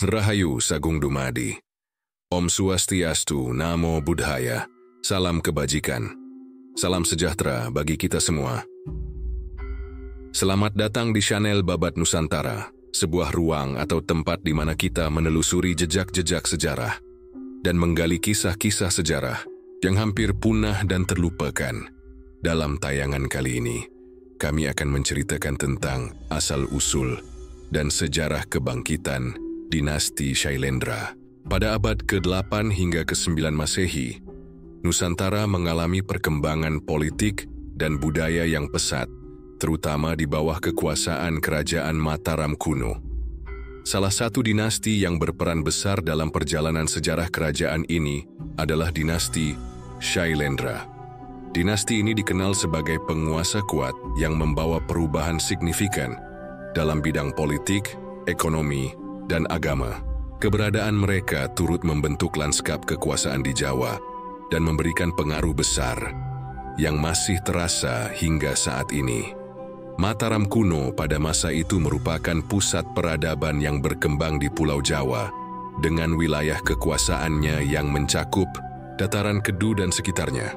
Rahayu Sagung Dumadi. Om Swastiastu, Namo Buddhaya. Salam kebajikan. Salam sejahtera bagi kita semua. Selamat datang di channel Babat Nusantara, sebuah ruang atau tempat di mana kita menelusuri jejak-jejak sejarah dan menggali kisah-kisah sejarah yang hampir punah dan terlupakan. Dalam tayangan kali ini, kami akan menceritakan tentang asal-usul dan sejarah kebangkitan Dinasti Shailendra. Pada abad ke-8 hingga ke-9 Masehi, Nusantara mengalami perkembangan politik dan budaya yang pesat, terutama di bawah kekuasaan Kerajaan Mataram kuno. Salah satu dinasti yang berperan besar dalam perjalanan sejarah kerajaan ini adalah dinasti Shailendra. Dinasti ini dikenal sebagai penguasa kuat yang membawa perubahan signifikan dalam bidang politik, ekonomi, dan agama. Keberadaan mereka turut membentuk lanskap kekuasaan di Jawa dan memberikan pengaruh besar yang masih terasa hingga saat ini. Mataram kuno pada masa itu merupakan pusat peradaban yang berkembang di Pulau Jawa dengan wilayah kekuasaannya yang mencakup dataran Kedu dan sekitarnya.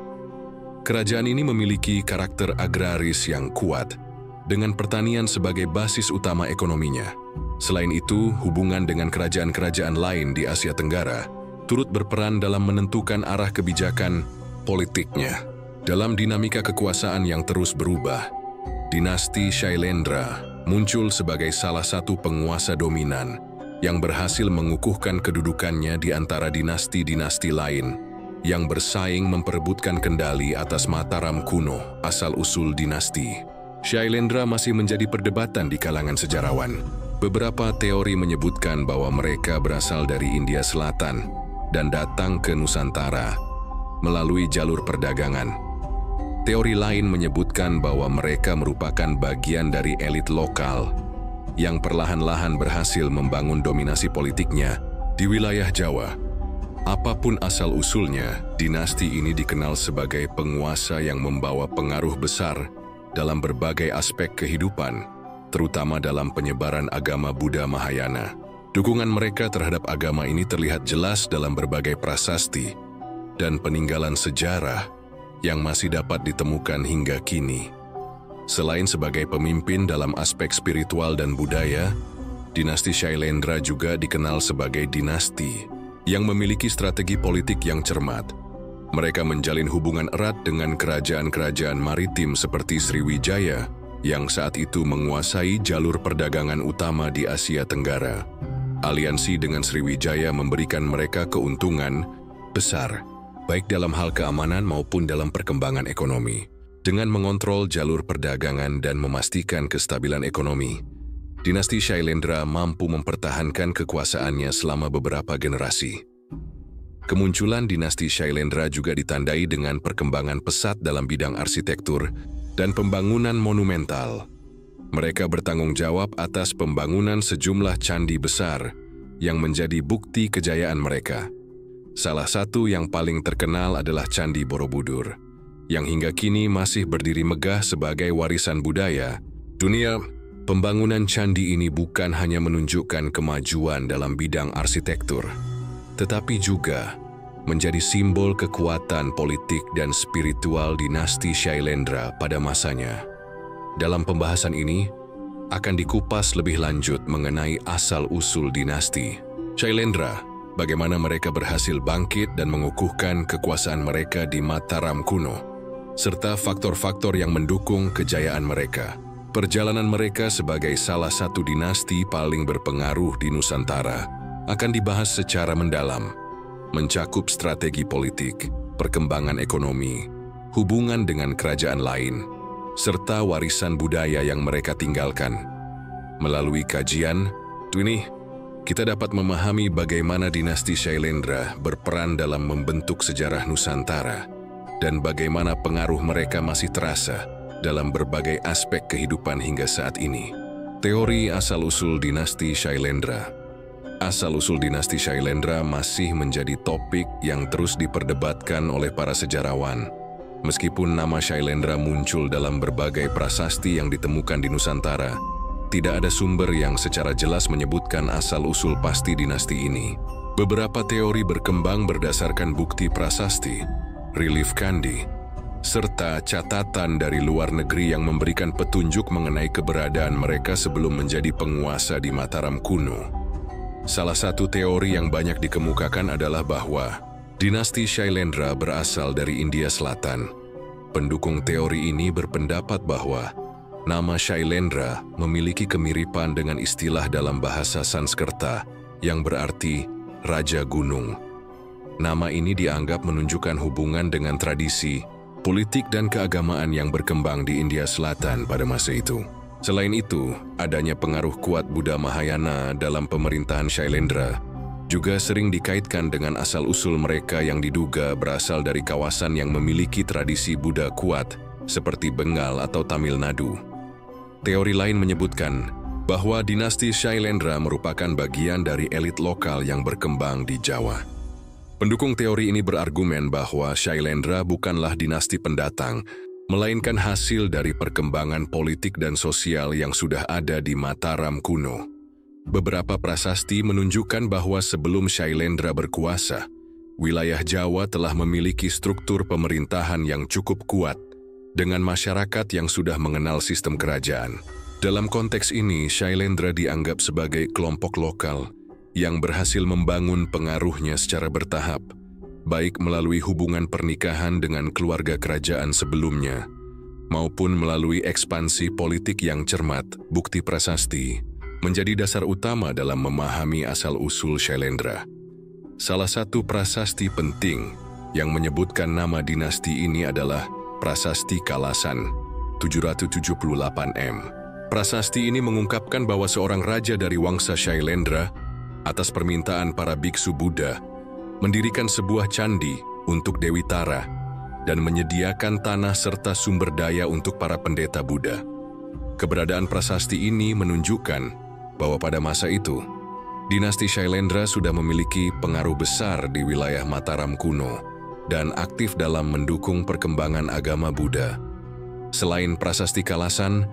Kerajaan ini memiliki karakter agraris yang kuat dengan pertanian sebagai basis utama ekonominya. Selain itu, hubungan dengan kerajaan-kerajaan lain di Asia Tenggara turut berperan dalam menentukan arah kebijakan politiknya. Dalam dinamika kekuasaan yang terus berubah, dinasti Shailendra muncul sebagai salah satu penguasa dominan yang berhasil mengukuhkan kedudukannya di antara dinasti-dinasti lain yang bersaing memperebutkan kendali atas Mataram kuno, asal-usul dinasti. Shailendra masih menjadi perdebatan di kalangan sejarawan. Beberapa teori menyebutkan bahwa mereka berasal dari India Selatan dan datang ke Nusantara melalui jalur perdagangan. Teori lain menyebutkan bahwa mereka merupakan bagian dari elit lokal yang perlahan-lahan berhasil membangun dominasi politiknya di wilayah Jawa. Apapun asal-usulnya, dinasti ini dikenal sebagai penguasa yang membawa pengaruh besar dalam berbagai aspek kehidupan, terutama dalam penyebaran agama Buddha Mahayana. Dukungan mereka terhadap agama ini terlihat jelas dalam berbagai prasasti dan peninggalan sejarah yang masih dapat ditemukan hingga kini. Selain sebagai pemimpin dalam aspek spiritual dan budaya, dinasti Shailendra juga dikenal sebagai dinasti yang memiliki strategi politik yang cermat. Mereka menjalin hubungan erat dengan kerajaan-kerajaan maritim seperti Sriwijaya, yang saat itu menguasai jalur perdagangan utama di Asia Tenggara. Aliansi dengan Sriwijaya memberikan mereka keuntungan besar, baik dalam hal keamanan maupun dalam perkembangan ekonomi. Dengan mengontrol jalur perdagangan dan memastikan kestabilan ekonomi, dinasti Shailendra mampu mempertahankan kekuasaannya selama beberapa generasi. Kemunculan dinasti Shailendra juga ditandai dengan perkembangan pesat dalam bidang arsitektur dan pembangunan monumental. Mereka bertanggung jawab atas pembangunan sejumlah candi besar yang menjadi bukti kejayaan mereka. Salah satu yang paling terkenal adalah Candi Borobudur, yang hingga kini masih berdiri megah sebagai warisan budaya dunia. Pembangunan candi ini bukan hanya menunjukkan kemajuan dalam bidang arsitektur, tetapi juga menjadi simbol kekuatan politik dan spiritual dinasti Shailendra pada masanya. Dalam pembahasan ini, akan dikupas lebih lanjut mengenai asal-usul dinasti Shailendra, bagaimana mereka berhasil bangkit dan mengukuhkan kekuasaan mereka di Mataram kuno, serta faktor-faktor yang mendukung kejayaan mereka. Perjalanan mereka sebagai salah satu dinasti paling berpengaruh di Nusantara akan dibahas secara mendalam, mencakup strategi politik, perkembangan ekonomi, hubungan dengan kerajaan lain, serta warisan budaya yang mereka tinggalkan. Melalui kajian ini, kita dapat memahami bagaimana dinasti Shailendra berperan dalam membentuk sejarah Nusantara dan bagaimana pengaruh mereka masih terasa dalam berbagai aspek kehidupan hingga saat ini. Teori asal-usul dinasti Shailendra. Asal-usul dinasti Shailendra masih menjadi topik yang terus diperdebatkan oleh para sejarawan. Meskipun nama Shailendra muncul dalam berbagai prasasti yang ditemukan di Nusantara, tidak ada sumber yang secara jelas menyebutkan asal-usul pasti dinasti ini. Beberapa teori berkembang berdasarkan bukti prasasti, relief candi, serta catatan dari luar negeri yang memberikan petunjuk mengenai keberadaan mereka sebelum menjadi penguasa di Mataram kuno. Salah satu teori yang banyak dikemukakan adalah bahwa dinasti Shailendra berasal dari India Selatan. Pendukung teori ini berpendapat bahwa nama Shailendra memiliki kemiripan dengan istilah dalam bahasa Sanskerta yang berarti Raja Gunung. Nama ini dianggap menunjukkan hubungan dengan tradisi, politik dan keagamaan yang berkembang di India Selatan pada masa itu. Selain itu, adanya pengaruh kuat Buddha Mahayana dalam pemerintahan Shailendra juga sering dikaitkan dengan asal-usul mereka yang diduga berasal dari kawasan yang memiliki tradisi Buddha kuat seperti Bengal atau Tamil Nadu. Teori lain menyebutkan bahwa dinasti Shailendra merupakan bagian dari elit lokal yang berkembang di Jawa. Pendukung teori ini berargumen bahwa Shailendra bukanlah dinasti pendatang, melainkan hasil dari perkembangan politik dan sosial yang sudah ada di Mataram kuno. Beberapa prasasti menunjukkan bahwa sebelum Shailendra berkuasa, wilayah Jawa telah memiliki struktur pemerintahan yang cukup kuat dengan masyarakat yang sudah mengenal sistem kerajaan. Dalam konteks ini, Shailendra dianggap sebagai kelompok lokal yang berhasil membangun pengaruhnya secara bertahap, baik melalui hubungan pernikahan dengan keluarga kerajaan sebelumnya, maupun melalui ekspansi politik yang cermat. Bukti prasasti menjadi dasar utama dalam memahami asal-usul Shailendra. Salah satu prasasti penting yang menyebutkan nama dinasti ini adalah Prasasti Kalasan 778 M. Prasasti ini mengungkapkan bahwa seorang raja dari wangsa Shailendra, atas permintaan para biksu Buddha, mendirikan sebuah candi untuk Dewi Tara dan menyediakan tanah serta sumber daya untuk para pendeta Buddha. Keberadaan prasasti ini menunjukkan bahwa pada masa itu, dinasti Shailendra sudah memiliki pengaruh besar di wilayah Mataram kuno dan aktif dalam mendukung perkembangan agama Buddha. Selain prasasti Kalasan,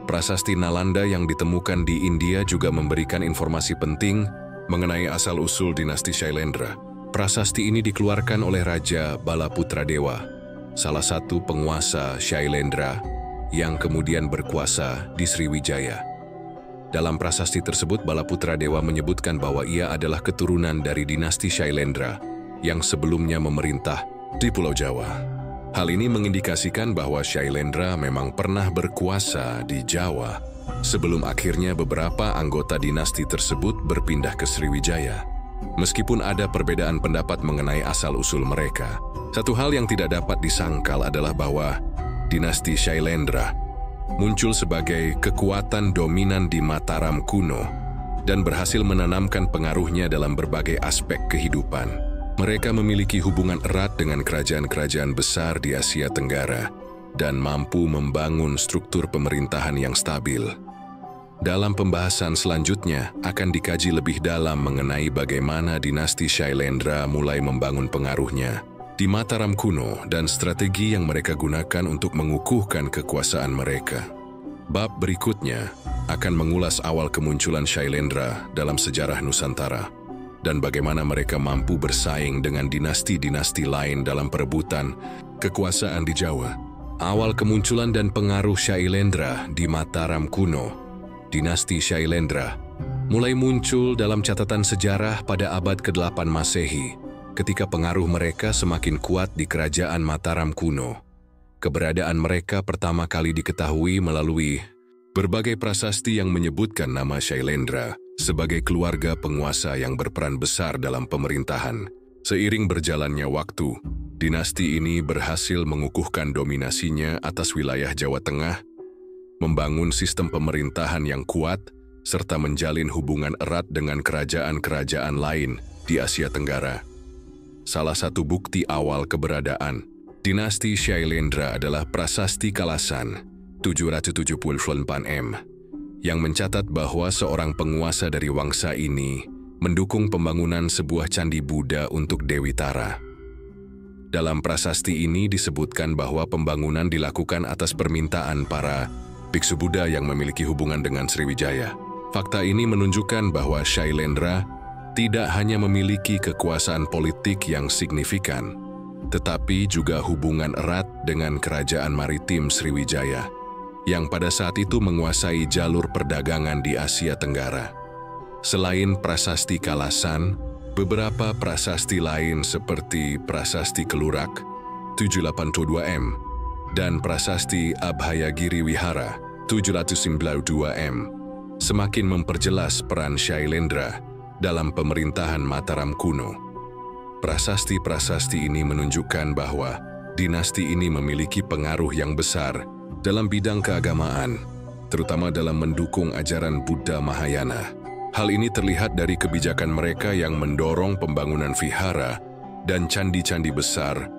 prasasti Nalanda yang ditemukan di India juga memberikan informasi penting mengenai asal-usul dinasti Shailendra. Prasasti ini dikeluarkan oleh Raja Balaputradewa, salah satu penguasa Shailendra yang kemudian berkuasa di Sriwijaya. Dalam prasasti tersebut, Balaputradewa menyebutkan bahwa ia adalah keturunan dari dinasti Shailendra yang sebelumnya memerintah di Pulau Jawa. Hal ini mengindikasikan bahwa Shailendra memang pernah berkuasa di Jawa sebelum akhirnya beberapa anggota dinasti tersebut berpindah ke Sriwijaya. Meskipun ada perbedaan pendapat mengenai asal-usul mereka, satu hal yang tidak dapat disangkal adalah bahwa dinasti Shailendra muncul sebagai kekuatan dominan di Mataram kuno dan berhasil menanamkan pengaruhnya dalam berbagai aspek kehidupan. Mereka memiliki hubungan erat dengan kerajaan-kerajaan besar di Asia Tenggara dan mampu membangun struktur pemerintahan yang stabil. Dalam pembahasan selanjutnya akan dikaji lebih dalam mengenai bagaimana dinasti Shailendra mulai membangun pengaruhnya di Mataram kuno dan strategi yang mereka gunakan untuk mengukuhkan kekuasaan mereka. Bab berikutnya akan mengulas awal kemunculan Shailendra dalam sejarah Nusantara dan bagaimana mereka mampu bersaing dengan dinasti-dinasti lain dalam perebutan kekuasaan di Jawa. Awal kemunculan dan pengaruh Shailendra di Mataram kuno. Dinasti Shailendra mulai muncul dalam catatan sejarah pada abad ke-8 Masehi, ketika pengaruh mereka semakin kuat di kerajaan Mataram kuno. Keberadaan mereka pertama kali diketahui melalui berbagai prasasti yang menyebutkan nama Shailendra sebagai keluarga penguasa yang berperan besar dalam pemerintahan. Seiring berjalannya waktu, dinasti ini berhasil mengukuhkan dominasinya atas wilayah Jawa Tengah, membangun sistem pemerintahan yang kuat, serta menjalin hubungan erat dengan kerajaan-kerajaan lain di Asia Tenggara. Salah satu bukti awal keberadaan dinasti Shailendra adalah Prasasti Kalasan 774 M. yang mencatat bahwa seorang penguasa dari wangsa ini mendukung pembangunan sebuah candi Buddha untuk Dewi Tara. Dalam prasasti ini disebutkan bahwa pembangunan dilakukan atas permintaan para biksu Buddha yang memiliki hubungan dengan Sriwijaya. Fakta ini menunjukkan bahwa Shailendra tidak hanya memiliki kekuasaan politik yang signifikan, tetapi juga hubungan erat dengan kerajaan maritim Sriwijaya, yang pada saat itu menguasai jalur perdagangan di Asia Tenggara. Selain prasasti Kalasan, beberapa prasasti lain seperti prasasti Kelurak 782M dan prasasti Abhayagiri Wihara 792M semakin memperjelas peran Shailendra dalam pemerintahan Mataram kuno. Prasasti-prasasti ini menunjukkan bahwa dinasti ini memiliki pengaruh yang besar dalam bidang keagamaan, terutama dalam mendukung ajaran Buddha Mahayana. Hal ini terlihat dari kebijakan mereka yang mendorong pembangunan vihara dan candi-candi besar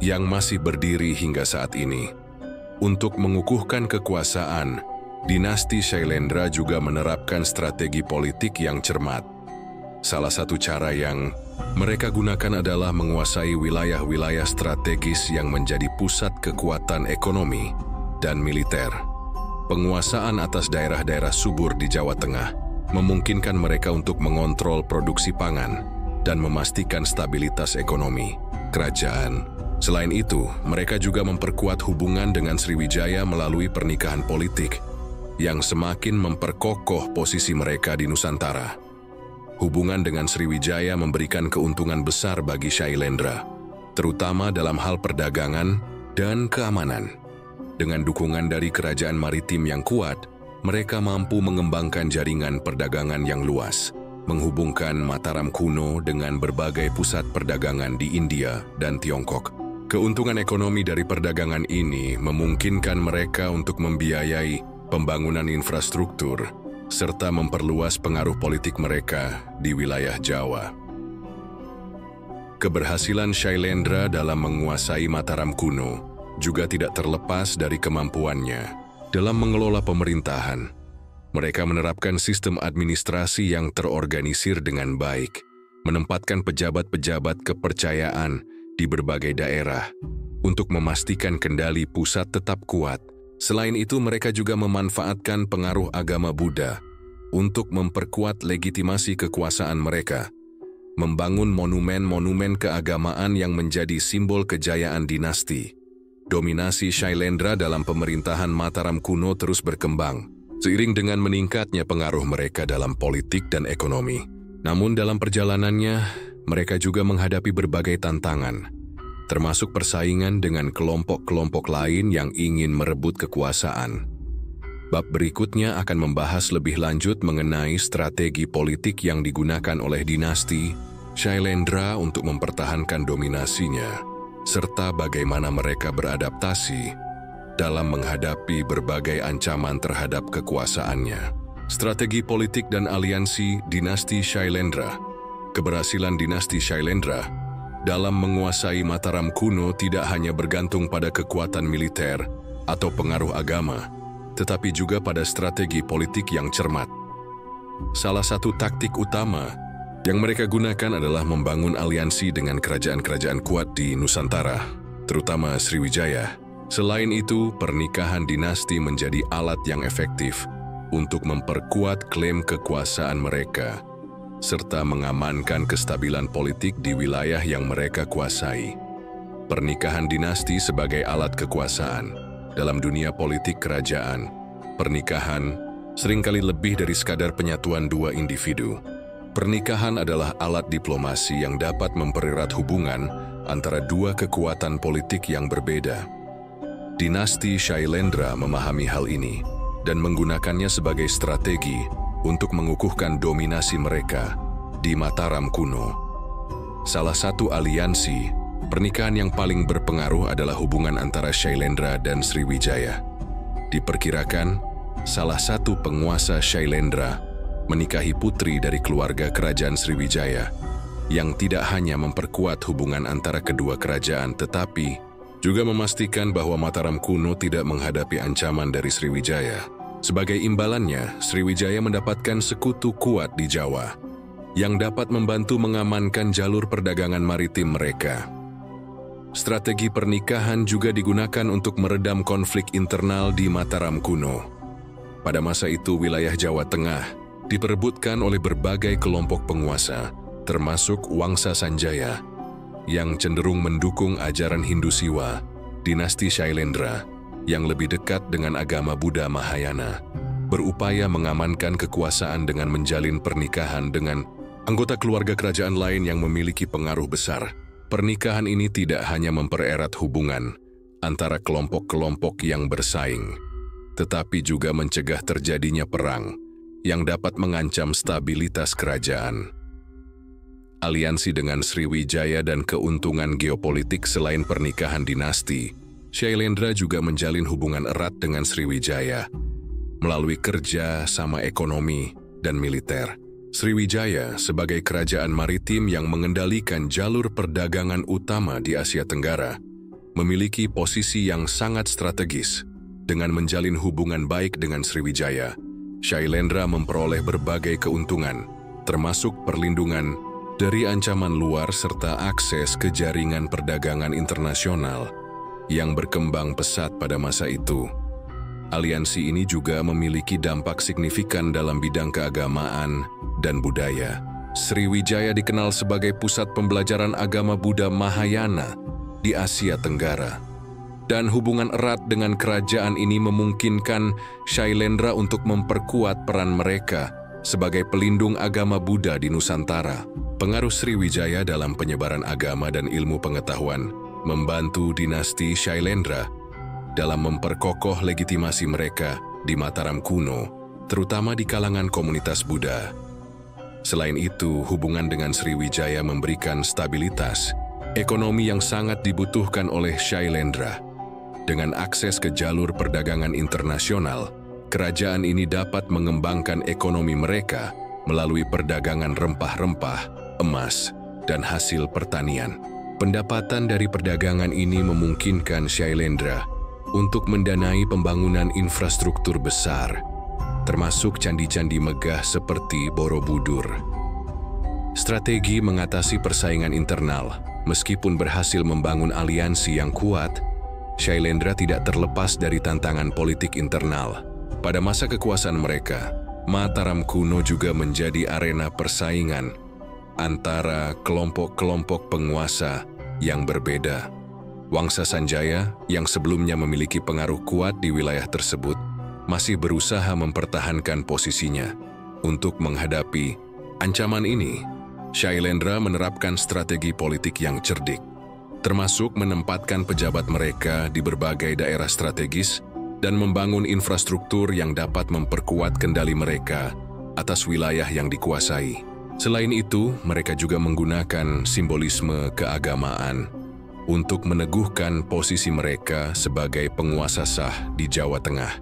yang masih berdiri hingga saat ini. Untuk mengukuhkan kekuasaan, dinasti Shailendra juga menerapkan strategi politik yang cermat. Salah satu cara yang mereka gunakan adalah menguasai wilayah-wilayah strategis yang menjadi pusat kekuatan ekonomi dan militer. Penguasaan atas daerah-daerah subur di Jawa Tengah memungkinkan mereka untuk mengontrol produksi pangan dan memastikan stabilitas ekonomi kerajaan. Selain itu, mereka juga memperkuat hubungan dengan Sriwijaya melalui pernikahan politik yang semakin memperkokoh posisi mereka di Nusantara. Hubungan dengan Sriwijaya memberikan keuntungan besar bagi Shailendra, terutama dalam hal perdagangan dan keamanan. Dengan dukungan dari kerajaan maritim yang kuat, mereka mampu mengembangkan jaringan perdagangan yang luas, menghubungkan Mataram kuno dengan berbagai pusat perdagangan di India dan Tiongkok. Keuntungan ekonomi dari perdagangan ini memungkinkan mereka untuk membiayai pembangunan infrastruktur serta memperluas pengaruh politik mereka di wilayah Jawa. Keberhasilan Shailendra dalam menguasai Mataram kuno juga tidak terlepas dari kemampuannya dalam mengelola pemerintahan. Mereka menerapkan sistem administrasi yang terorganisir dengan baik, menempatkan pejabat-pejabat kepercayaan di berbagai daerah untuk memastikan kendali pusat tetap kuat. Selain itu, mereka juga memanfaatkan pengaruh agama Buddha untuk memperkuat legitimasi kekuasaan mereka, membangun monumen-monumen keagamaan yang menjadi simbol kejayaan dinasti. Dominasi Shailendra dalam pemerintahan Mataram kuno terus berkembang, seiring dengan meningkatnya pengaruh mereka dalam politik dan ekonomi. Namun dalam perjalanannya, mereka juga menghadapi berbagai tantangan, termasuk persaingan dengan kelompok-kelompok lain yang ingin merebut kekuasaan. Bab berikutnya akan membahas lebih lanjut mengenai strategi politik yang digunakan oleh dinasti Shailendra untuk mempertahankan dominasinya, serta bagaimana mereka beradaptasi dalam menghadapi berbagai ancaman terhadap kekuasaannya. Strategi politik dan aliansi dinasti Shailendra. Keberhasilan dinasti Shailendra dalam menguasai Mataram kuno tidak hanya bergantung pada kekuatan militer atau pengaruh agama, tetapi juga pada strategi politik yang cermat. Salah satu taktik utama yang mereka gunakan adalah membangun aliansi dengan kerajaan-kerajaan kuat di Nusantara, terutama Sriwijaya. Selain itu, pernikahan dinasti menjadi alat yang efektif untuk memperkuat klaim kekuasaan mereka, serta mengamankan kestabilan politik di wilayah yang mereka kuasai. Pernikahan dinasti sebagai alat kekuasaan. Dalam dunia politik kerajaan, pernikahan seringkali lebih dari sekadar penyatuan dua individu. Pernikahan adalah alat diplomasi yang dapat mempererat hubungan antara dua kekuatan politik yang berbeda. Dinasti Shailendra memahami hal ini dan menggunakannya sebagai strategi untuk mengukuhkan dominasi mereka di Mataram kuno. Salah satu aliansi pernikahan yang paling berpengaruh adalah hubungan antara Shailendra dan Sriwijaya. Diperkirakan, salah satu penguasa Shailendra menikahi putri dari keluarga kerajaan Sriwijaya, yang tidak hanya memperkuat hubungan antara kedua kerajaan, tetapi juga memastikan bahwa Mataram kuno tidak menghadapi ancaman dari Sriwijaya. Sebagai imbalannya, Sriwijaya mendapatkan sekutu kuat di Jawa, yang dapat membantu mengamankan jalur perdagangan maritim mereka. Strategi pernikahan juga digunakan untuk meredam konflik internal di Mataram kuno. Pada masa itu, wilayah Jawa Tengah diperebutkan oleh berbagai kelompok penguasa, termasuk Wangsa Sanjaya, yang cenderung mendukung ajaran Hindu Siwa, dinasti Shailendra, yang lebih dekat dengan agama Buddha Mahayana, berupaya mengamankan kekuasaan dengan menjalin pernikahan dengan anggota keluarga kerajaan lain yang memiliki pengaruh besar. Pernikahan ini tidak hanya mempererat hubungan antara kelompok-kelompok yang bersaing, tetapi juga mencegah terjadinya perang yang dapat mengancam stabilitas kerajaan. Aliansi dengan Sriwijaya dan keuntungan geopolitik selain pernikahan dinasti, Shailendra juga menjalin hubungan erat dengan Sriwijaya melalui kerja sama ekonomi dan militer. Sriwijaya sebagai kerajaan maritim yang mengendalikan jalur perdagangan utama di Asia Tenggara, memiliki posisi yang sangat strategis. Dengan menjalin hubungan baik dengan Sriwijaya, Shailendra memperoleh berbagai keuntungan, termasuk perlindungan dari ancaman luar serta akses ke jaringan perdagangan internasional yang berkembang pesat pada masa itu. Aliansi ini juga memiliki dampak signifikan dalam bidang keagamaan dan budaya. Sriwijaya dikenal sebagai pusat pembelajaran agama Buddha Mahayana di Asia Tenggara. Dan hubungan erat dengan kerajaan ini memungkinkan Shailendra untuk memperkuat peran mereka sebagai pelindung agama Buddha di Nusantara. Pengaruh Sriwijaya dalam penyebaran agama dan ilmu pengetahuan membantu dinasti Shailendra dalam memperkokoh legitimasi mereka di Mataram kuno, terutama di kalangan komunitas Buddha. Selain itu, hubungan dengan Sriwijaya memberikan stabilitas ekonomi yang sangat dibutuhkan oleh Shailendra. Dengan akses ke jalur perdagangan internasional, kerajaan ini dapat mengembangkan ekonomi mereka melalui perdagangan rempah-rempah, emas, dan hasil pertanian. Pendapatan dari perdagangan ini memungkinkan Shailendra untuk mendanai pembangunan infrastruktur besar, termasuk candi-candi megah seperti Borobudur. Strategi mengatasi persaingan internal. Meskipun berhasil membangun aliansi yang kuat, Shailendra tidak terlepas dari tantangan politik internal. Pada masa kekuasaan mereka, Mataram kuno juga menjadi arena persaingan antara kelompok-kelompok penguasa yang berbeda. Wangsa Sanjaya, yang sebelumnya memiliki pengaruh kuat di wilayah tersebut, masih berusaha mempertahankan posisinya. Untuk menghadapi ancaman ini, Shailendra menerapkan strategi politik yang cerdik, termasuk menempatkan pejabat mereka di berbagai daerah strategis dan membangun infrastruktur yang dapat memperkuat kendali mereka atas wilayah yang dikuasai. Selain itu, mereka juga menggunakan simbolisme keagamaan untuk meneguhkan posisi mereka sebagai penguasa sah di Jawa Tengah.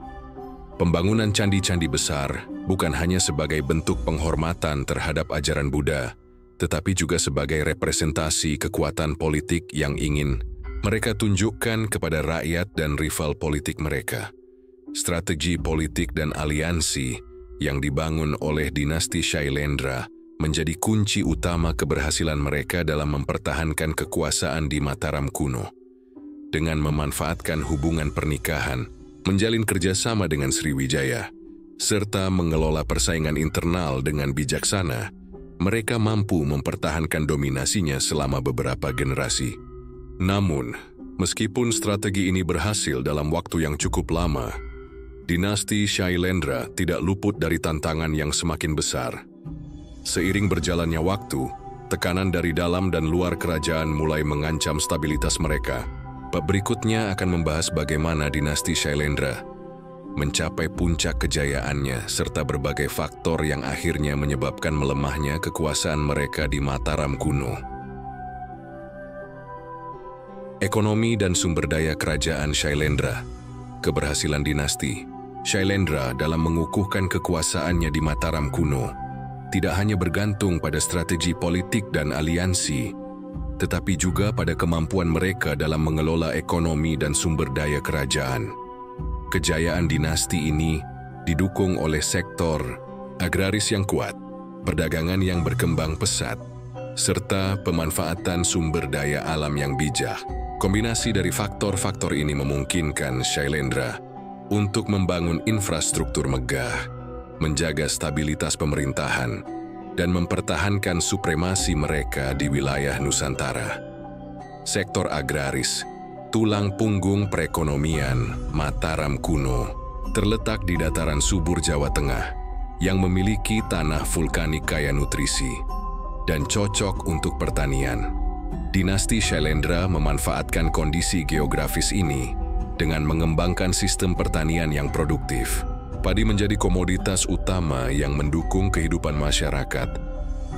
Pembangunan candi-candi besar bukan hanya sebagai bentuk penghormatan terhadap ajaran Buddha, tetapi juga sebagai representasi kekuatan politik yang ingin mereka tunjukkan kepada rakyat dan rival politik mereka. Strategi politik dan aliansi yang dibangun oleh dinasti Shailendra menjadi kunci utama keberhasilan mereka dalam mempertahankan kekuasaan di Mataram kuno. Dengan memanfaatkan hubungan pernikahan, menjalin kerjasama dengan Sriwijaya, serta mengelola persaingan internal dengan bijaksana, mereka mampu mempertahankan dominasinya selama beberapa generasi. Namun, meskipun strategi ini berhasil dalam waktu yang cukup lama, dinasti Shailendra tidak luput dari tantangan yang semakin besar. Seiring berjalannya waktu, tekanan dari dalam dan luar kerajaan mulai mengancam stabilitas mereka. Bab berikutnya akan membahas bagaimana dinasti Shailendra mencapai puncak kejayaannya serta berbagai faktor yang akhirnya menyebabkan melemahnya kekuasaan mereka di Mataram kuno. Ekonomi dan sumber daya kerajaan Shailendra. Keberhasilan dinasti Shailendra dalam mengukuhkan kekuasaannya di Mataram kuno tidak hanya bergantung pada strategi politik dan aliansi, tetapi juga pada kemampuan mereka dalam mengelola ekonomi dan sumber daya kerajaan. Kejayaan dinasti ini didukung oleh sektor agraris yang kuat, perdagangan yang berkembang pesat, serta pemanfaatan sumber daya alam yang bijak. Kombinasi dari faktor-faktor ini memungkinkan Shailendra untuk membangun infrastruktur megah, menjaga stabilitas pemerintahan, dan mempertahankan supremasi mereka di wilayah Nusantara. Sektor agraris, tulang punggung perekonomian Mataram kuno, terletak di dataran subur Jawa Tengah yang memiliki tanah vulkanik kaya nutrisi dan cocok untuk pertanian. Dinasti Shailendra memanfaatkan kondisi geografis ini dengan mengembangkan sistem pertanian yang produktif. Padi menjadi komoditas utama yang mendukung kehidupan masyarakat.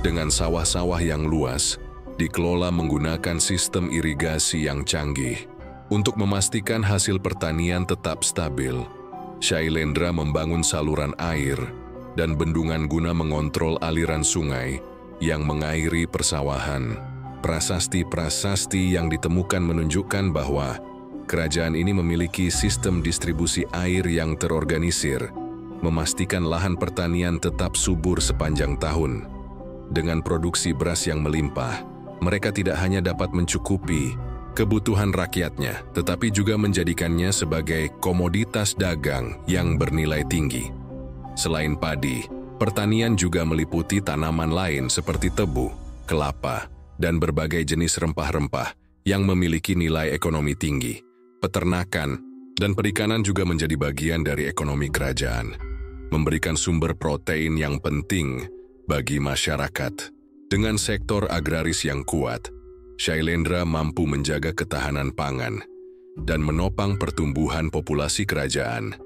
Dengan sawah-sawah yang luas, dikelola menggunakan sistem irigasi yang canggih. Untuk memastikan hasil pertanian tetap stabil, Shailendra membangun saluran air dan bendungan guna mengontrol aliran sungai yang mengairi persawahan. Prasasti-prasasti yang ditemukan menunjukkan bahwa kerajaan ini memiliki sistem distribusi air yang terorganisir, memastikan lahan pertanian tetap subur sepanjang tahun. Dengan produksi beras yang melimpah, mereka tidak hanya dapat mencukupi kebutuhan rakyatnya, tetapi juga menjadikannya sebagai komoditas dagang yang bernilai tinggi. Selain padi, pertanian juga meliputi tanaman lain seperti tebu, kelapa, dan berbagai jenis rempah-rempah yang memiliki nilai ekonomi tinggi. Peternakan dan perikanan juga menjadi bagian dari ekonomi kerajaan, memberikan sumber protein yang penting bagi masyarakat. Dengan sektor agraris yang kuat, Shailendra mampu menjaga ketahanan pangan dan menopang pertumbuhan populasi kerajaan.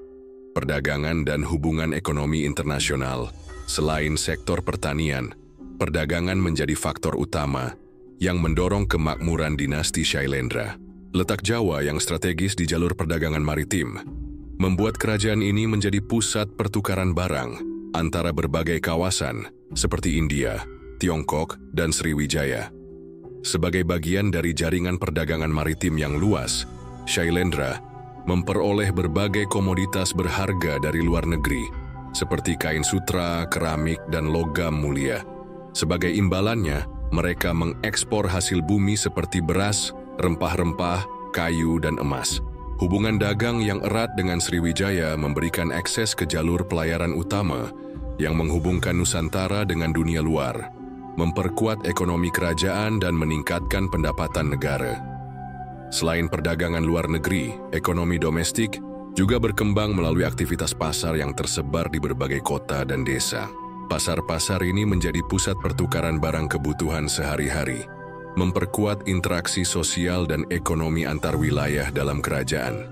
Perdagangan dan hubungan ekonomi internasional. Selain sektor pertanian, perdagangan menjadi faktor utama yang mendorong kemakmuran dinasti Shailendra. Letak Jawa yang strategis di jalur perdagangan maritim membuat kerajaan ini menjadi pusat pertukaran barang antara berbagai kawasan seperti India, Tiongkok, dan Sriwijaya. Sebagai bagian dari jaringan perdagangan maritim yang luas, Shailendra memperoleh berbagai komoditas berharga dari luar negeri, seperti kain sutra, keramik, dan logam mulia. Sebagai imbalannya, mereka mengekspor hasil bumi seperti beras, rempah-rempah, kayu, dan emas. Hubungan dagang yang erat dengan Sriwijaya memberikan akses ke jalur pelayaran utama yang menghubungkan Nusantara dengan dunia luar, memperkuat ekonomi kerajaan dan meningkatkan pendapatan negara. Selain perdagangan luar negeri, ekonomi domestik juga berkembang melalui aktivitas pasar yang tersebar di berbagai kota dan desa. Pasar-pasar ini menjadi pusat pertukaran barang kebutuhan sehari-hari, memperkuat interaksi sosial dan ekonomi antar wilayah dalam kerajaan.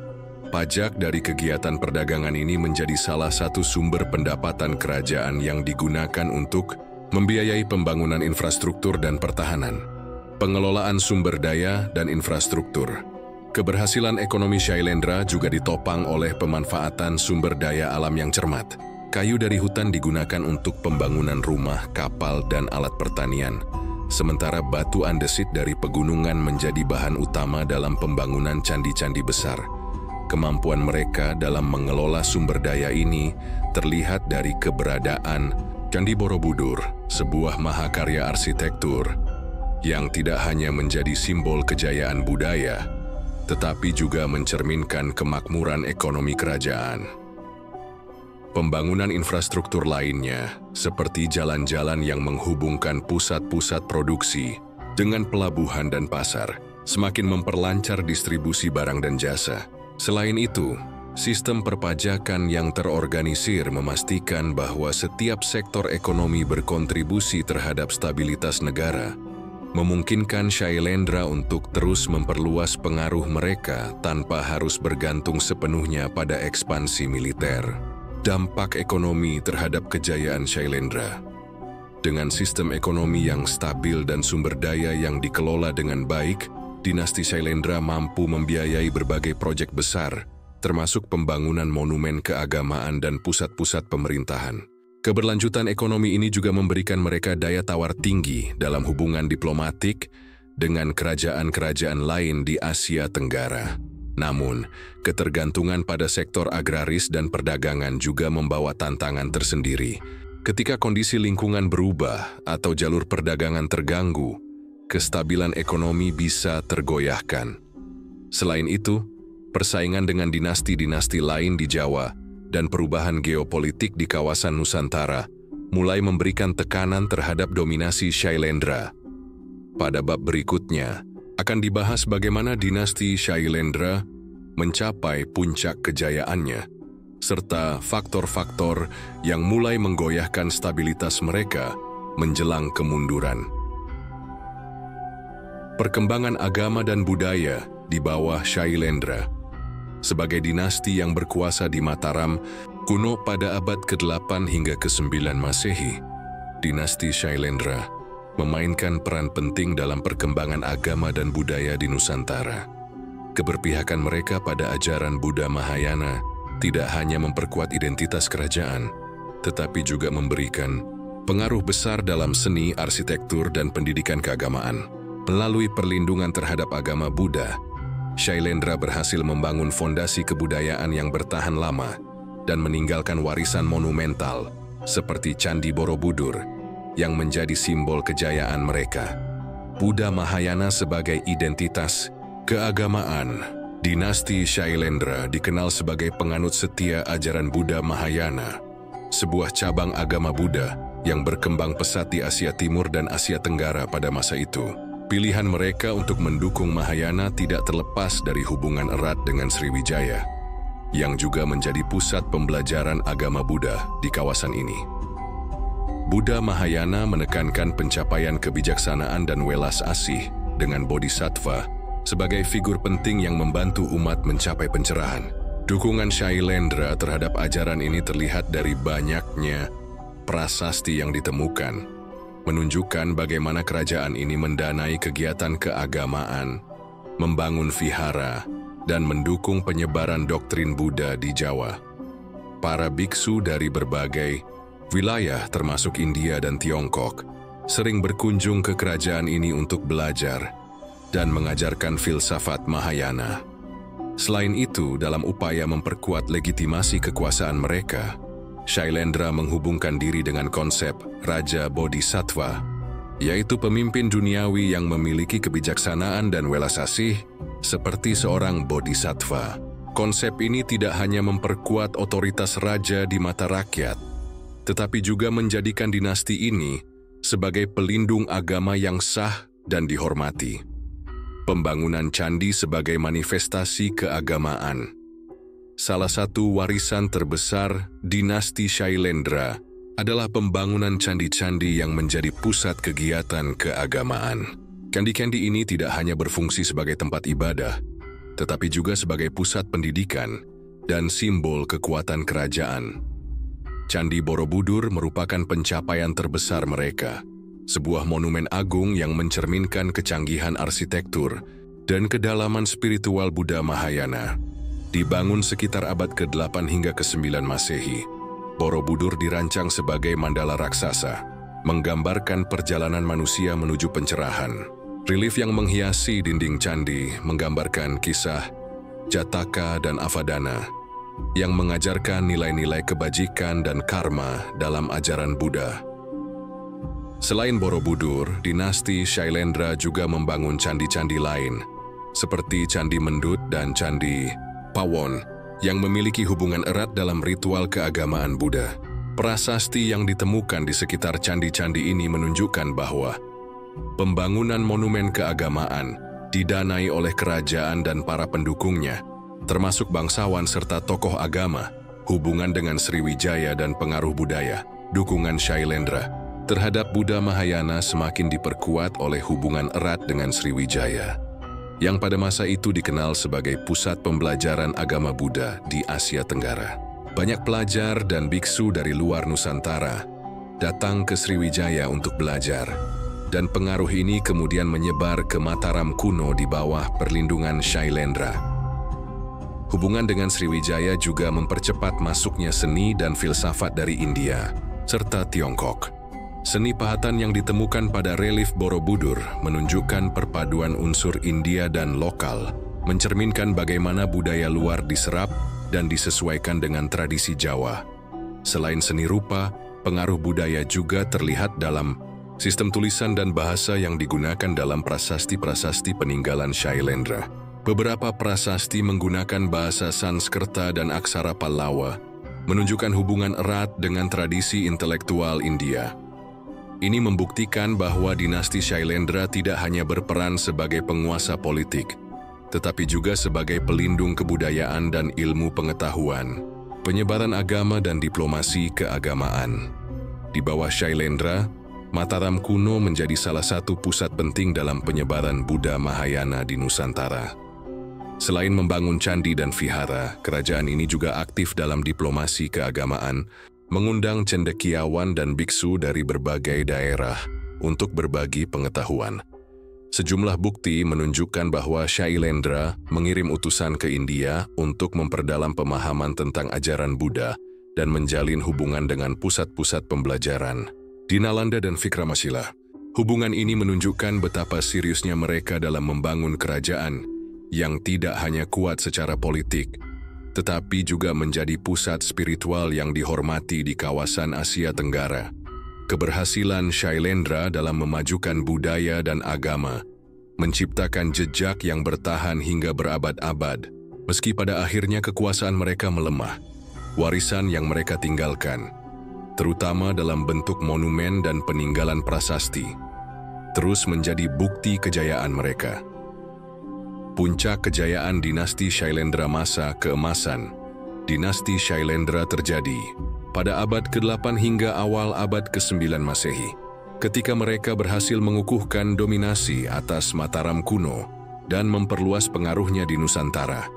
Pajak dari kegiatan perdagangan ini menjadi salah satu sumber pendapatan kerajaan yang digunakan untuk membiayai pembangunan infrastruktur dan pertahanan. Pengelolaan sumber daya dan infrastruktur. Keberhasilan ekonomi Shailendra juga ditopang oleh pemanfaatan sumber daya alam yang cermat. Kayu dari hutan digunakan untuk pembangunan rumah, kapal, dan alat pertanian, sementara batu andesit dari pegunungan menjadi bahan utama dalam pembangunan candi-candi besar. Kemampuan mereka dalam mengelola sumber daya ini terlihat dari keberadaan Candi Borobudur, sebuah mahakarya arsitektur yang tidak hanya menjadi simbol kejayaan budaya, tetapi juga mencerminkan kemakmuran ekonomi kerajaan. Pembangunan infrastruktur lainnya, seperti jalan-jalan yang menghubungkan pusat-pusat produksi dengan pelabuhan dan pasar, semakin memperlancar distribusi barang dan jasa. Selain itu, sistem perpajakan yang terorganisir memastikan bahwa setiap sektor ekonomi berkontribusi terhadap stabilitas negara, memungkinkan Shailendra untuk terus memperluas pengaruh mereka tanpa harus bergantung sepenuhnya pada ekspansi militer. Dampak ekonomi terhadap kejayaan Shailendra. Dengan sistem ekonomi yang stabil dan sumber daya yang dikelola dengan baik, dinasti Shailendra mampu membiayai berbagai proyek besar, termasuk pembangunan monumen keagamaan dan pusat-pusat pemerintahan. Keberlanjutan ekonomi ini juga memberikan mereka daya tawar tinggi dalam hubungan diplomatik dengan kerajaan-kerajaan lain di Asia Tenggara. Namun, ketergantungan pada sektor agraris dan perdagangan juga membawa tantangan tersendiri. Ketika kondisi lingkungan berubah atau jalur perdagangan terganggu, kestabilan ekonomi bisa tergoyahkan. Selain itu, persaingan dengan dinasti-dinasti lain di Jawa, dan perubahan geopolitik di kawasan Nusantara mulai memberikan tekanan terhadap dominasi Shailendra. Pada bab berikutnya, akan dibahas bagaimana dinasti Shailendra mencapai puncak kejayaannya, serta faktor-faktor yang mulai menggoyahkan stabilitas mereka menjelang kemunduran. Perkembangan agama dan budaya di bawah Shailendra. Sebagai dinasti yang berkuasa di Mataram kuno pada abad ke-8 hingga ke-9 Masehi, dinasti Shailendra memainkan peran penting dalam perkembangan agama dan budaya di Nusantara. Keberpihakan mereka pada ajaran Buddha Mahayana tidak hanya memperkuat identitas kerajaan, tetapi juga memberikan pengaruh besar dalam seni, arsitektur, dan pendidikan keagamaan. Melalui perlindungan terhadap agama Buddha, Shailendra berhasil membangun fondasi kebudayaan yang bertahan lama dan meninggalkan warisan monumental seperti Candi Borobudur yang menjadi simbol kejayaan mereka. Buddha Mahayana sebagai identitas keagamaan. Dinasti Shailendra dikenal sebagai penganut setia ajaran Buddha Mahayana, sebuah cabang agama Buddha yang berkembang pesat di Asia Timur dan Asia Tenggara pada masa itu. Pilihan mereka untuk mendukung Mahayana tidak terlepas dari hubungan erat dengan Sriwijaya, yang juga menjadi pusat pembelajaran agama Buddha di kawasan ini. Buddha Mahayana menekankan pencapaian kebijaksanaan dan welas asih dengan bodhisattva sebagai figur penting yang membantu umat mencapai pencerahan. Dukungan Shailendra terhadap ajaran ini terlihat dari banyaknya prasasti yang ditemukan, menunjukkan bagaimana kerajaan ini mendanai kegiatan keagamaan, membangun vihara, dan mendukung penyebaran doktrin Buddha di Jawa. Para biksu dari berbagai wilayah termasuk India dan Tiongkok sering berkunjung ke kerajaan ini untuk belajar dan mengajarkan filsafat Mahayana. Selain itu, dalam upaya memperkuat legitimasi kekuasaan mereka, Shailendra menghubungkan diri dengan konsep Raja Bodhisattva, yaitu pemimpin duniawi yang memiliki kebijaksanaan dan welas asih seperti seorang bodhisattva. Konsep ini tidak hanya memperkuat otoritas raja di mata rakyat, tetapi juga menjadikan dinasti ini sebagai pelindung agama yang sah dan dihormati. Pembangunan candi sebagai manifestasi keagamaan. Salah satu warisan terbesar dinasti Shailendra adalah pembangunan candi-candi yang menjadi pusat kegiatan keagamaan. Candi-candi ini tidak hanya berfungsi sebagai tempat ibadah, tetapi juga sebagai pusat pendidikan dan simbol kekuatan kerajaan. Candi Borobudur merupakan pencapaian terbesar mereka, sebuah monumen agung yang mencerminkan kecanggihan arsitektur dan kedalaman spiritual Buddha Mahayana. Dibangun sekitar abad ke-8 hingga ke-9 Masehi, Borobudur dirancang sebagai mandala raksasa, menggambarkan perjalanan manusia menuju pencerahan. Relief yang menghiasi dinding candi menggambarkan kisah Jataka dan Avadana yang mengajarkan nilai-nilai kebajikan dan karma dalam ajaran Buddha. Selain Borobudur, dinasti Shailendra juga membangun candi-candi lain, seperti Candi Mendut dan Candi Pawon, yang memiliki hubungan erat dalam ritual keagamaan Buddha. Prasasti yang ditemukan di sekitar candi-candi ini menunjukkan bahwa pembangunan monumen keagamaan didanai oleh kerajaan dan para pendukungnya, termasuk bangsawan serta tokoh agama, hubungan dengan Sriwijaya dan pengaruh budaya. Dukungan Shailendra terhadap Buddha Mahayana semakin diperkuat oleh hubungan erat dengan Sriwijaya, yang pada masa itu dikenal sebagai pusat pembelajaran agama Buddha di Asia Tenggara. Banyak pelajar dan biksu dari luar Nusantara datang ke Sriwijaya untuk belajar, dan pengaruh ini kemudian menyebar ke Mataram kuno di bawah perlindungan Shailendra. Hubungan dengan Sriwijaya juga mempercepat masuknya seni dan filsafat dari India serta Tiongkok. Seni pahatan yang ditemukan pada relief Borobudur menunjukkan perpaduan unsur India dan lokal, mencerminkan bagaimana budaya luar diserap dan disesuaikan dengan tradisi Jawa. Selain seni rupa, pengaruh budaya juga terlihat dalam sistem tulisan dan bahasa yang digunakan dalam prasasti-prasasti peninggalan Shailendra. Beberapa prasasti menggunakan bahasa Sanskerta dan aksara Pallawa, menunjukkan hubungan erat dengan tradisi intelektual India. Ini membuktikan bahwa dinasti Shailendra tidak hanya berperan sebagai penguasa politik, tetapi juga sebagai pelindung kebudayaan dan ilmu pengetahuan, penyebaran agama dan diplomasi keagamaan. Di bawah Shailendra, Mataram kuno menjadi salah satu pusat penting dalam penyebaran Buddha Mahayana di Nusantara. Selain membangun candi dan vihara, kerajaan ini juga aktif dalam diplomasi keagamaan, mengundang cendekiawan dan biksu dari berbagai daerah untuk berbagi pengetahuan. Sejumlah bukti menunjukkan bahwa Shailendra mengirim utusan ke India untuk memperdalam pemahaman tentang ajaran Buddha dan menjalin hubungan dengan pusat-pusat pembelajaran di Nalanda dan Vikramashila. Hubungan ini menunjukkan betapa seriusnya mereka dalam membangun kerajaan yang tidak hanya kuat secara politik, tetapi juga menjadi pusat spiritual yang dihormati di kawasan Asia Tenggara. Keberhasilan Shailendra dalam memajukan budaya dan agama menciptakan jejak yang bertahan hingga berabad-abad, meski pada akhirnya kekuasaan mereka melemah. Warisan yang mereka tinggalkan, terutama dalam bentuk monumen dan peninggalan prasasti, terus menjadi bukti kejayaan mereka. Puncak kejayaan dinasti Shailendra masa keemasan. Dinasti Shailendra terjadi pada abad ke-8 hingga awal abad ke-9 Masehi, ketika mereka berhasil mengukuhkan dominasi atas Mataram kuno dan memperluas pengaruhnya di Nusantara.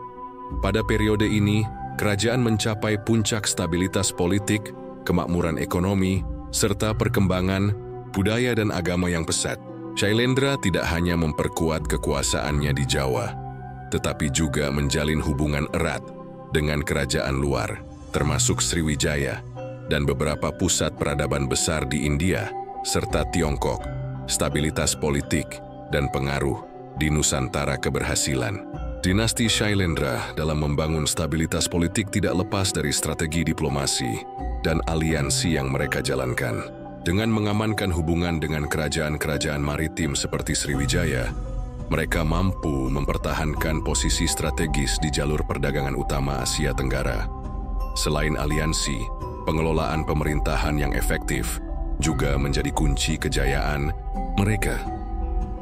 Pada periode ini, kerajaan mencapai puncak stabilitas politik, kemakmuran ekonomi, serta perkembangan budaya dan agama yang pesat. Shailendra tidak hanya memperkuat kekuasaannya di Jawa, tetapi juga menjalin hubungan erat dengan kerajaan luar, termasuk Sriwijaya, dan beberapa pusat peradaban besar di India, serta Tiongkok. Stabilitas politik dan pengaruh di Nusantara keberhasilan. Dinasti Shailendra dalam membangun stabilitas politik tidak lepas dari strategi diplomasi dan aliansi yang mereka jalankan. Dengan mengamankan hubungan dengan kerajaan-kerajaan maritim seperti Sriwijaya, mereka mampu mempertahankan posisi strategis di jalur perdagangan utama Asia Tenggara. Selain aliansi, pengelolaan pemerintahan yang efektif juga menjadi kunci kejayaan mereka.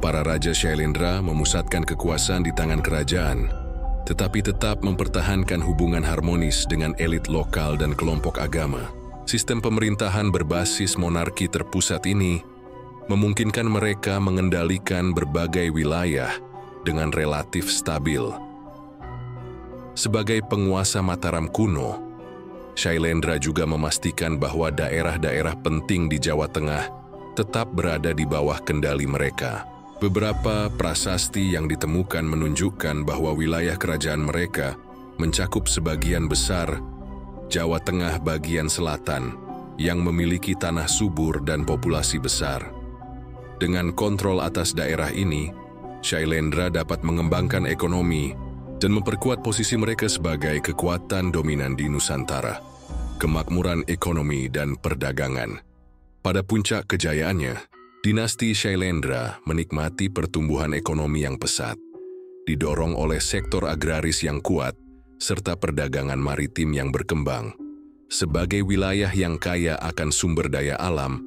Para Raja Shailendra memusatkan kekuasaan di tangan kerajaan, tetapi tetap mempertahankan hubungan harmonis dengan elit lokal dan kelompok agama. Sistem pemerintahan berbasis monarki terpusat ini memungkinkan mereka mengendalikan berbagai wilayah dengan relatif stabil. Sebagai penguasa Mataram kuno, Shailendra juga memastikan bahwa daerah-daerah penting di Jawa Tengah tetap berada di bawah kendali mereka. Beberapa prasasti yang ditemukan menunjukkan bahwa wilayah kerajaan mereka mencakup sebagian besar Jawa Tengah bagian selatan yang memiliki tanah subur dan populasi besar. Dengan kontrol atas daerah ini, Shailendra dapat mengembangkan ekonomi dan memperkuat posisi mereka sebagai kekuatan dominan di Nusantara. Kemakmuran ekonomi dan perdagangan. Pada puncak kejayaannya, dinasti Shailendra menikmati pertumbuhan ekonomi yang pesat, didorong oleh sektor agraris yang kuat serta perdagangan maritim yang berkembang. Sebagai wilayah yang kaya akan sumber daya alam,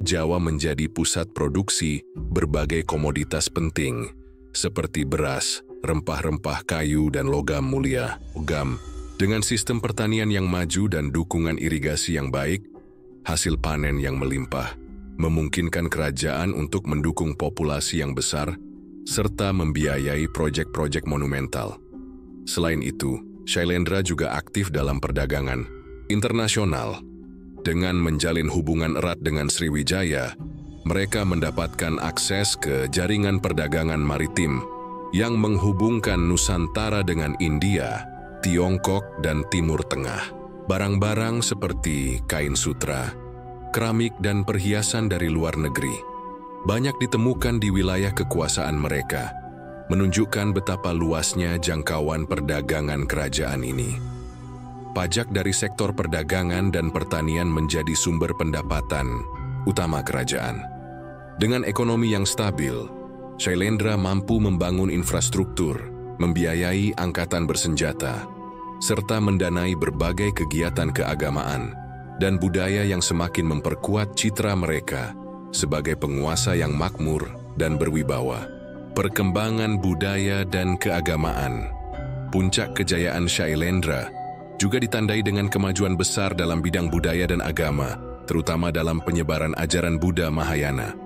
Jawa menjadi pusat produksi berbagai komoditas penting seperti beras, rempah-rempah kayu dan logam mulia. Dengan sistem pertanian yang maju dan dukungan irigasi yang baik, hasil panen yang melimpah memungkinkan kerajaan untuk mendukung populasi yang besar serta membiayai proyek-proyek monumental. Selain itu, Shailendra juga aktif dalam perdagangan internasional. Dengan menjalin hubungan erat dengan Sriwijaya, mereka mendapatkan akses ke jaringan perdagangan maritim yang menghubungkan Nusantara dengan India, Tiongkok, dan Timur Tengah. Barang-barang seperti kain sutra, keramik, dan perhiasan dari luar negeri banyak ditemukan di wilayah kekuasaan mereka, menunjukkan betapa luasnya jangkauan perdagangan kerajaan ini. Pajak dari sektor perdagangan dan pertanian menjadi sumber pendapatan utama kerajaan. Dengan ekonomi yang stabil, Shailendra mampu membangun infrastruktur membiayai angkatan bersenjata, serta mendanai berbagai kegiatan keagamaan dan budaya yang semakin memperkuat citra mereka sebagai penguasa yang makmur dan berwibawa. Perkembangan budaya dan keagamaan. Puncak kejayaan Shailendra juga ditandai dengan kemajuan besar dalam bidang budaya dan agama, terutama dalam penyebaran ajaran Buddha Mahayana.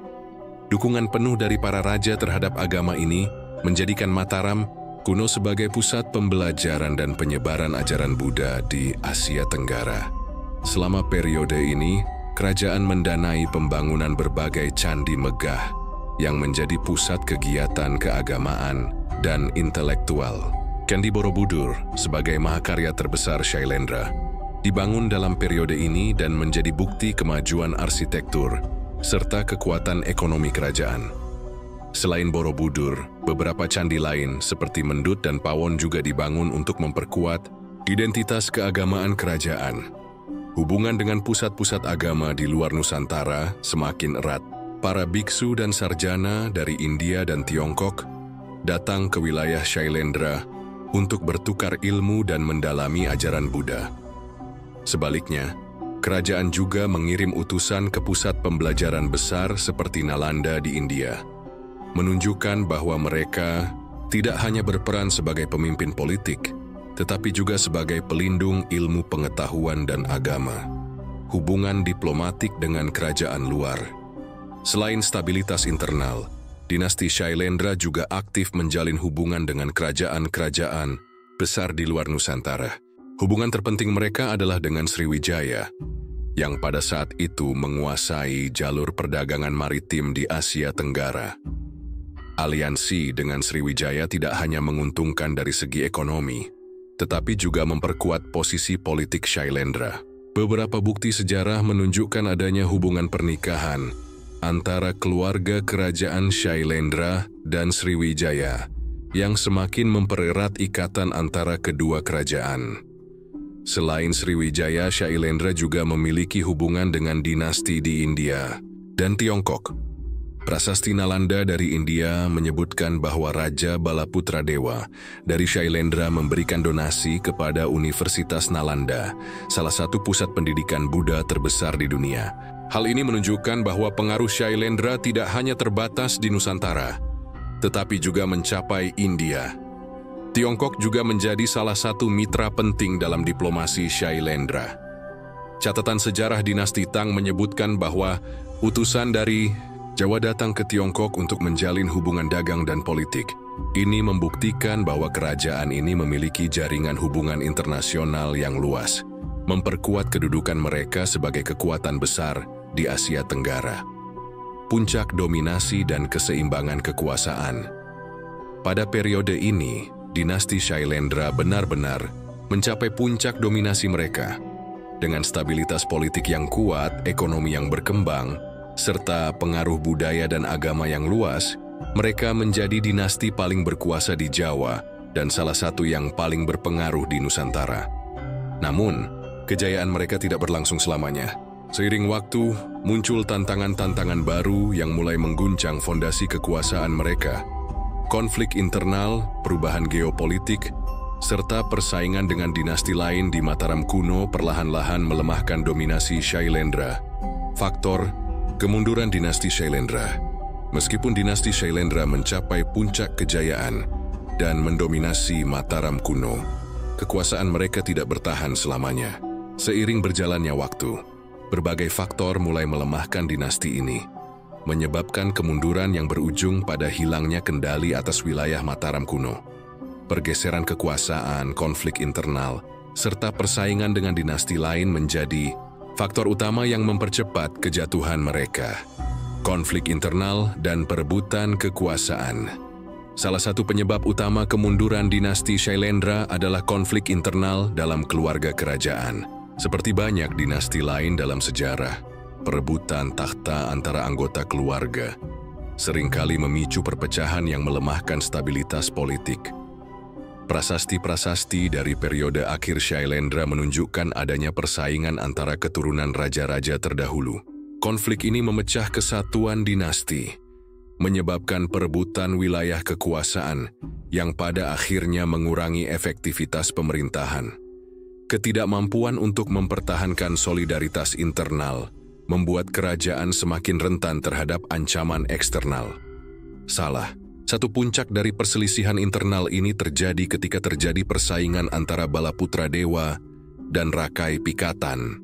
Dukungan penuh dari para raja terhadap agama ini menjadikan Mataram kuno sebagai pusat pembelajaran dan penyebaran ajaran Buddha di Asia Tenggara. Selama periode ini, kerajaan mendanai pembangunan berbagai candi megah yang menjadi pusat kegiatan keagamaan dan intelektual. Candi Borobudur sebagai mahakarya terbesar Shailendra dibangun dalam periode ini dan menjadi bukti kemajuan arsitektur serta kekuatan ekonomi kerajaan. Selain Borobudur, beberapa candi lain seperti Mendut dan Pawon juga dibangun untuk memperkuat identitas keagamaan kerajaan. Hubungan dengan pusat-pusat agama di luar Nusantara semakin erat. Para biksu dan sarjana dari India dan Tiongkok datang ke wilayah Shailendra untuk bertukar ilmu dan mendalami ajaran Buddha. Sebaliknya, kerajaan juga mengirim utusan ke pusat pembelajaran besar seperti Nalanda di India, menunjukkan bahwa mereka tidak hanya berperan sebagai pemimpin politik, tetapi juga sebagai pelindung ilmu pengetahuan dan agama. Hubungan diplomatik dengan kerajaan luar. Selain stabilitas internal, dinasti Shailendra juga aktif menjalin hubungan dengan kerajaan-kerajaan besar di luar Nusantara. Hubungan terpenting mereka adalah dengan Sriwijaya, yang pada saat itu menguasai jalur perdagangan maritim di Asia Tenggara. Aliansi dengan Sriwijaya tidak hanya menguntungkan dari segi ekonomi, tetapi juga memperkuat posisi politik Shailendra. Beberapa bukti sejarah menunjukkan adanya hubungan pernikahan antara keluarga kerajaan Shailendra dan Sriwijaya yang semakin mempererat ikatan antara kedua kerajaan. Selain Sriwijaya, Shailendra juga memiliki hubungan dengan dinasti di India dan Tiongkok. Prasasti Nalanda dari India menyebutkan bahwa Raja Balaputradewa dari Shailendra memberikan donasi kepada Universitas Nalanda, salah satu pusat pendidikan Buddha terbesar di dunia. Hal ini menunjukkan bahwa pengaruh Shailendra tidak hanya terbatas di Nusantara, tetapi juga mencapai India. Tiongkok juga menjadi salah satu mitra penting dalam diplomasi Shailendra. Catatan sejarah dinasti Tang menyebutkan bahwa utusan dari Jawa datang ke Tiongkok untuk menjalin hubungan dagang dan politik. Ini membuktikan bahwa kerajaan ini memiliki jaringan hubungan internasional yang luas, memperkuat kedudukan mereka sebagai kekuatan besar di Asia Tenggara. Puncak dominasi dan keseimbangan kekuasaan. Pada periode ini, dinasti Shailendra benar-benar mencapai puncak dominasi mereka. Dengan stabilitas politik yang kuat, ekonomi yang berkembang, serta pengaruh budaya dan agama yang luas, mereka menjadi dinasti paling berkuasa di Jawa dan salah satu yang paling berpengaruh di Nusantara. Namun, kejayaan mereka tidak berlangsung selamanya. Seiring waktu, muncul tantangan-tantangan baru yang mulai mengguncang fondasi kekuasaan mereka. Konflik internal, perubahan geopolitik, serta persaingan dengan dinasti lain di Mataram kuno perlahan-lahan melemahkan dominasi Shailendra. Faktor kemunduran dinasti Shailendra. Meskipun dinasti Shailendra mencapai puncak kejayaan dan mendominasi Mataram kuno, kekuasaan mereka tidak bertahan selamanya. Seiring berjalannya waktu, berbagai faktor mulai melemahkan dinasti ini, menyebabkan kemunduran yang berujung pada hilangnya kendali atas wilayah Mataram kuno. Pergeseran kekuasaan, konflik internal, serta persaingan dengan dinasti lain menjadi faktor utama yang mempercepat kejatuhan mereka. Konflik internal dan perebutan kekuasaan. Salah satu penyebab utama kemunduran dinasti Shailendra adalah konflik internal dalam keluarga kerajaan. Seperti banyak dinasti lain dalam sejarah, perebutan takhta antara anggota keluarga seringkali memicu perpecahan yang melemahkan stabilitas politik. Prasasti-prasasti dari periode akhir Shailendra menunjukkan adanya persaingan antara keturunan raja-raja terdahulu. Konflik ini memecah kesatuan dinasti, menyebabkan perebutan wilayah kekuasaan yang pada akhirnya mengurangi efektivitas pemerintahan. Ketidakmampuan untuk mempertahankan solidaritas internal membuat kerajaan semakin rentan terhadap ancaman eksternal. Salah satu puncak dari perselisihan internal ini terjadi ketika terjadi persaingan antara Balaputra Dewa dan Rakai Pikatan.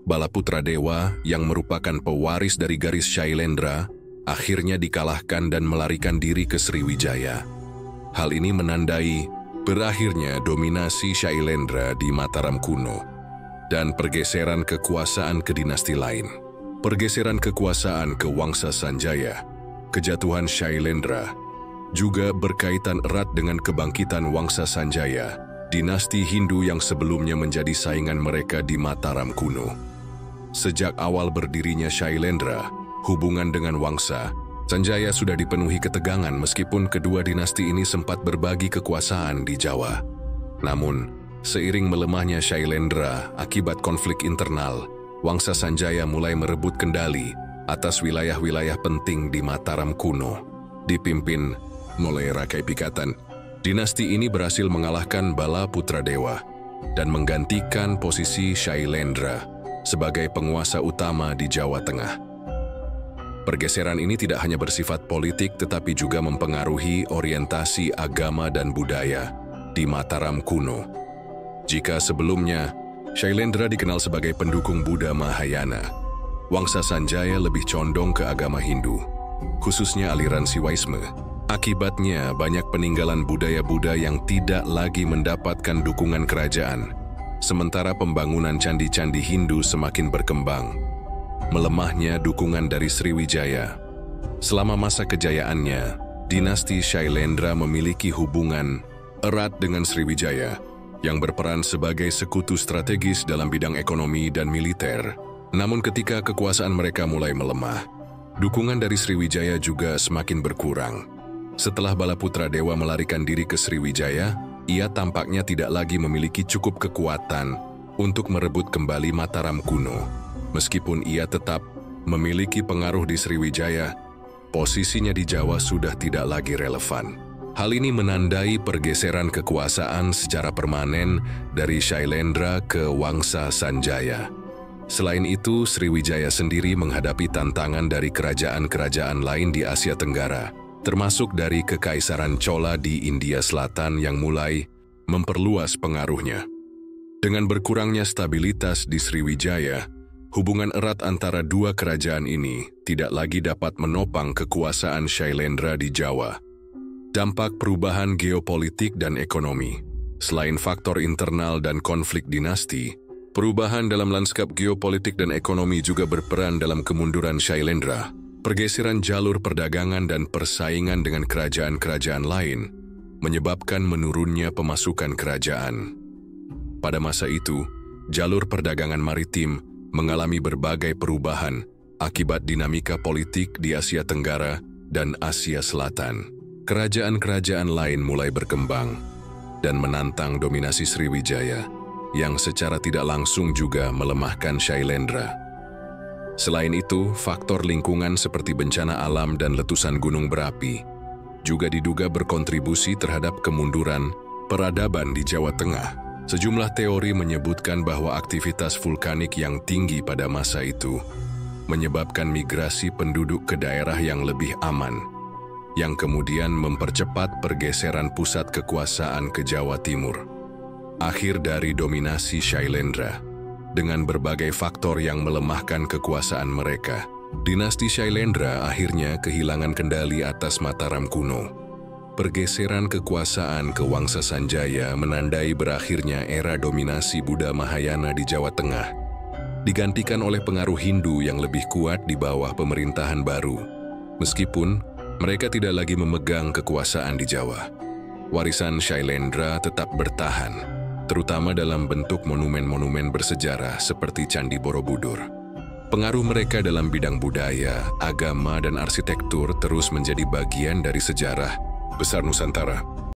Balaputra Dewa yang merupakan pewaris dari garis Shailendra akhirnya dikalahkan dan melarikan diri ke Sriwijaya. Hal ini menandai berakhirnya dominasi Shailendra di Mataram kuno dan pergeseran kekuasaan ke dinasti lain. Pergeseran kekuasaan ke Wangsa Sanjaya, kejatuhan Shailendra, juga berkaitan erat dengan kebangkitan Wangsa Sanjaya, dinasti Hindu yang sebelumnya menjadi saingan mereka di Mataram kuno. Sejak awal berdirinya Shailendra, hubungan dengan Wangsa Sanjaya sudah dipenuhi ketegangan meskipun kedua dinasti ini sempat berbagi kekuasaan di Jawa. Namun, seiring melemahnya Shailendra akibat konflik internal, Wangsa Sanjaya mulai merebut kendali atas wilayah-wilayah penting di Mataram kuno. Dipimpin oleh Rakai Pikatan, dinasti ini berhasil mengalahkan Balaputra Dewa dan menggantikan posisi Shailendra sebagai penguasa utama di Jawa Tengah. Pergeseran ini tidak hanya bersifat politik tetapi juga mempengaruhi orientasi agama dan budaya di Mataram kuno. Jika sebelumnya Shailendra dikenal sebagai pendukung Buddha Mahayana, Wangsa Sanjaya lebih condong ke agama Hindu, khususnya aliran Siwaisme. Akibatnya banyak peninggalan budaya Buddha yang tidak lagi mendapatkan dukungan kerajaan, sementara pembangunan candi-candi Hindu semakin berkembang. Melemahnya dukungan dari Sriwijaya. Selama masa kejayaannya, dinasti Shailendra memiliki hubungan erat dengan Sriwijaya, yang berperan sebagai sekutu strategis dalam bidang ekonomi dan militer. Namun ketika kekuasaan mereka mulai melemah, dukungan dari Sriwijaya juga semakin berkurang. Setelah Balaputra Dewa melarikan diri ke Sriwijaya, ia tampaknya tidak lagi memiliki cukup kekuatan untuk merebut kembali Mataram kuno. Meskipun ia tetap memiliki pengaruh di Sriwijaya, posisinya di Jawa sudah tidak lagi relevan. Hal ini menandai pergeseran kekuasaan secara permanen dari Shailendra ke Wangsa Sanjaya. Selain itu, Sriwijaya sendiri menghadapi tantangan dari kerajaan-kerajaan lain di Asia Tenggara, termasuk dari Kekaisaran Chola di India Selatan yang mulai memperluas pengaruhnya. Dengan berkurangnya stabilitas di Sriwijaya, hubungan erat antara dua kerajaan ini tidak lagi dapat menopang kekuasaan Shailendra di Jawa. Dampak perubahan geopolitik dan ekonomi. Selain faktor internal dan konflik dinasti, perubahan dalam lanskap geopolitik dan ekonomi juga berperan dalam kemunduran Shailendra. Pergeseran jalur perdagangan dan persaingan dengan kerajaan-kerajaan lain menyebabkan menurunnya pemasukan kerajaan. Pada masa itu, jalur perdagangan maritim mengalami berbagai perubahan akibat dinamika politik di Asia Tenggara dan Asia Selatan. Kerajaan-kerajaan lain mulai berkembang dan menantang dominasi Sriwijaya, yang secara tidak langsung juga melemahkan Shailendra. Selain itu, faktor lingkungan seperti bencana alam dan letusan gunung berapi juga diduga berkontribusi terhadap kemunduran peradaban di Jawa Tengah. Sejumlah teori menyebutkan bahwa aktivitas vulkanik yang tinggi pada masa itu menyebabkan migrasi penduduk ke daerah yang lebih aman, yang kemudian mempercepat pergeseran pusat kekuasaan ke Jawa Timur. Akhir dari dominasi Shailendra. Dengan berbagai faktor yang melemahkan kekuasaan mereka, dinasti Shailendra akhirnya kehilangan kendali atas Mataram kuno. Pergeseran kekuasaan ke Wangsa Sanjaya menandai berakhirnya era dominasi Buddha Mahayana di Jawa Tengah, digantikan oleh pengaruh Hindu yang lebih kuat di bawah pemerintahan baru. Meskipun mereka tidak lagi memegang kekuasaan di Jawa, warisan Shailendra tetap bertahan, terutama dalam bentuk monumen-monumen bersejarah seperti Candi Borobudur. Pengaruh mereka dalam bidang budaya, agama, dan arsitektur terus menjadi bagian dari sejarah besar Nusantara.